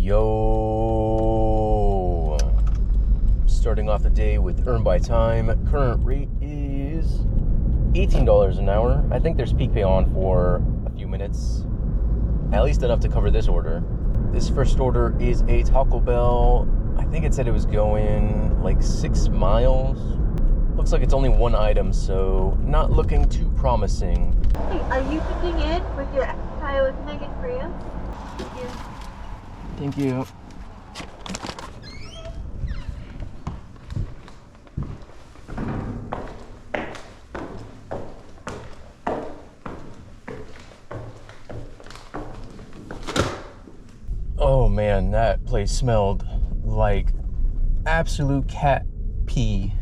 Yo, starting off the day with Earn by Time. Current rate is $18 an hour. I think there's peak pay on for a few minutes, at least enough to cover this order. This first order is a Taco Bell. I think it said it was going like 6 miles. Looks like it's only one item, so not looking too promising. Hey, are you picking in with your Thai with Megan for you? Thank you. Oh man, that place smelled like absolute cat pee.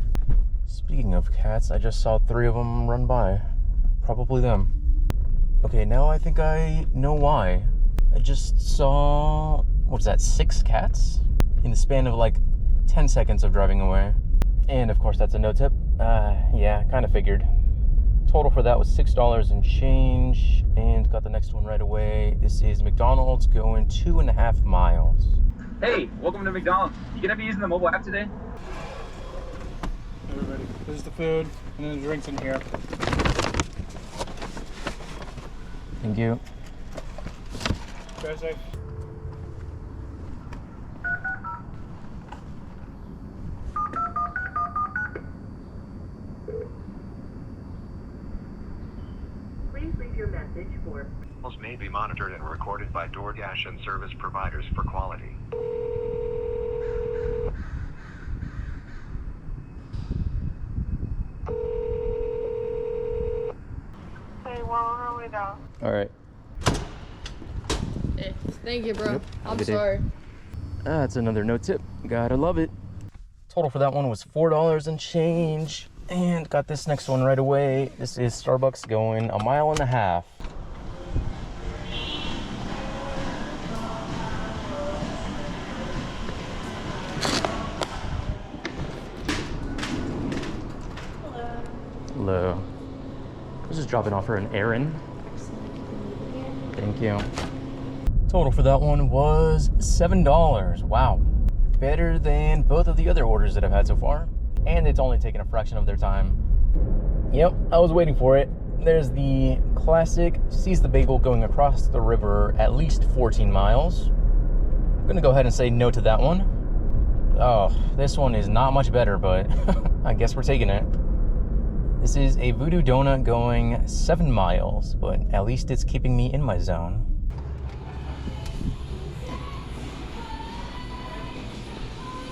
Speaking of cats, I just saw 3 of them run by. Probably them. Okay, now I think I know why. I just saw, what's that, 6 cats? In the span of like 10 seconds of driving away. And of course that's a no tip. Yeah, kind of figured. Total for that was $6 and change. And got the next one right away. This is McDonald's going 2.5 miles. Hey, welcome to McDonald's. You gonna be using the mobile app today? Everybody, this is the food, and then the drinks in here. Thank you. Drive safe. Please leave your message for... Calls may be monitored and recorded by DoorDash and service providers for quality. Hey, we're on our way down. All right. Hey, thank you, bro. Yep. I'm Good day. sorry. That's another no tip. Gotta love it. Total for that one was $4 and change. And got this next one right away. This is Starbucks going 1.5 miles. Hello. I was just dropping off her an errand. Thank you. Total for that one was $7. Wow. Better than both of the other orders that I've had so far. And it's only taken a fraction of their time. Yep, I was waiting for it. There's the classic Seize the Bagel going across the river at least 14 miles. I'm gonna go ahead and say no to that one. Oh, this one is not much better, but I guess we're taking it. This is a Voodoo Donut going 7 miles, but at least it's keeping me in my zone.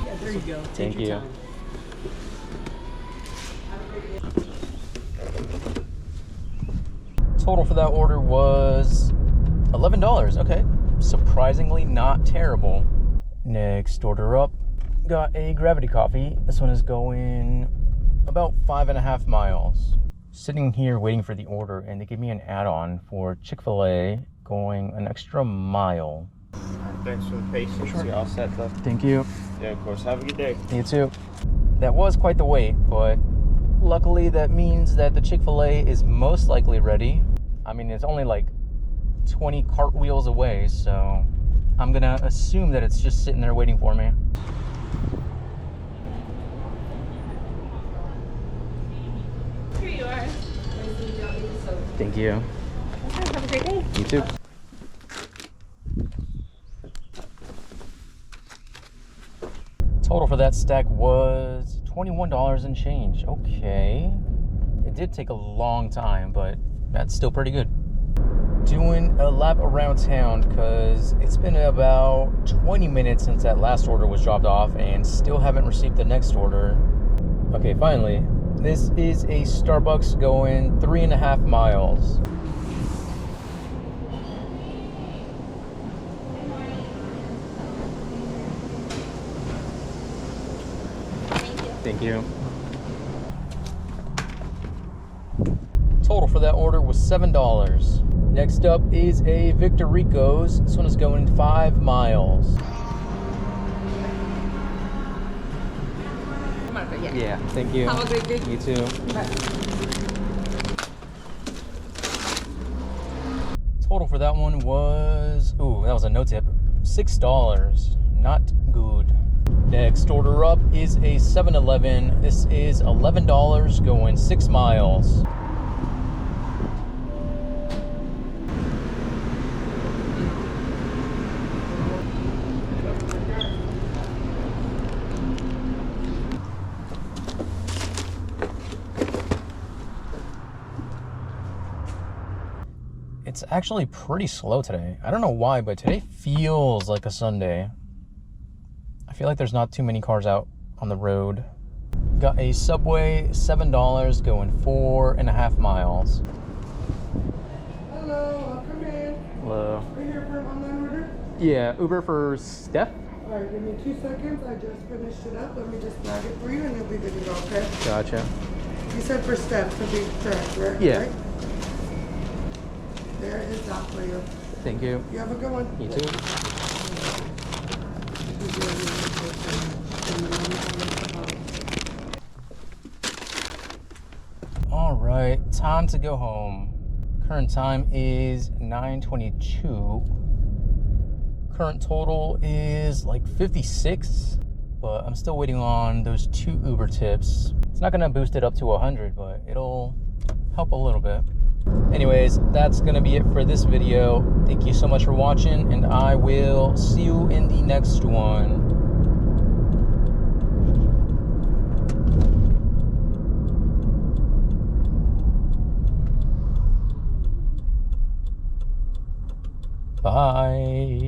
Yeah, there you go. Thank you. Total for that order was $11. Okay, surprisingly not terrible. Next order up, got a Gravity Coffee. This one is going about 5.5 miles. Sitting here waiting for the order, and they give me an add-on for Chick-fil-A going an extra mile. Thanks for the patience. Sure. You're all set though. Thank you. Yeah, of course. Have a good day. You too. That was quite the wait, but luckily that means that the Chick-fil-A is most likely ready. I mean, it's only like 20 cartwheels away, so I'm gonna assume that it's just sitting there waiting for me. Here you are. Thank you. Okay, have a great day. You too. Total for that stack was $21 and change. Okay. It did take a long time, but that's still pretty good. Doing a lap around town because it's been about 20 minutes since that last order was dropped off and still haven't received the next order. Okay, finally. This is a Starbucks going 3.5 miles. Thank you. Total for that order was $7. Next up is a Victor Rico's. This one is going 5 miles. Yeah, thank you. Have a great day. You too. Total for that one was, ooh, that was a no tip, $6. Not good. Next order up is a 7-Eleven. This is $11 going 6 miles. It's actually pretty slow today. I don't know why, but today feels like a Sunday. I feel like there's not too many cars out on the road. Got a Subway, $7 going 4.5 miles. Hello, welcome in. Hello. We're here for an online order. Yeah, Uber for Steph. All right, give me 2 seconds. I just finished it up. Let me just bag it for you and you'll be good to go, okay? Gotcha. You said for Steph to be correct, right? Yeah. Right? There is that for you. Thank you. You have a good one. You too. All right, time to go home. Current time is 9:22. Current total is like 56, but I'm still waiting on those 2 Uber tips. It's not gonna boost it up to 100, but it'll help a little bit. Anyways, that's gonna be it for this video. Thank you so much for watching, and I will see you in the next one. Bye.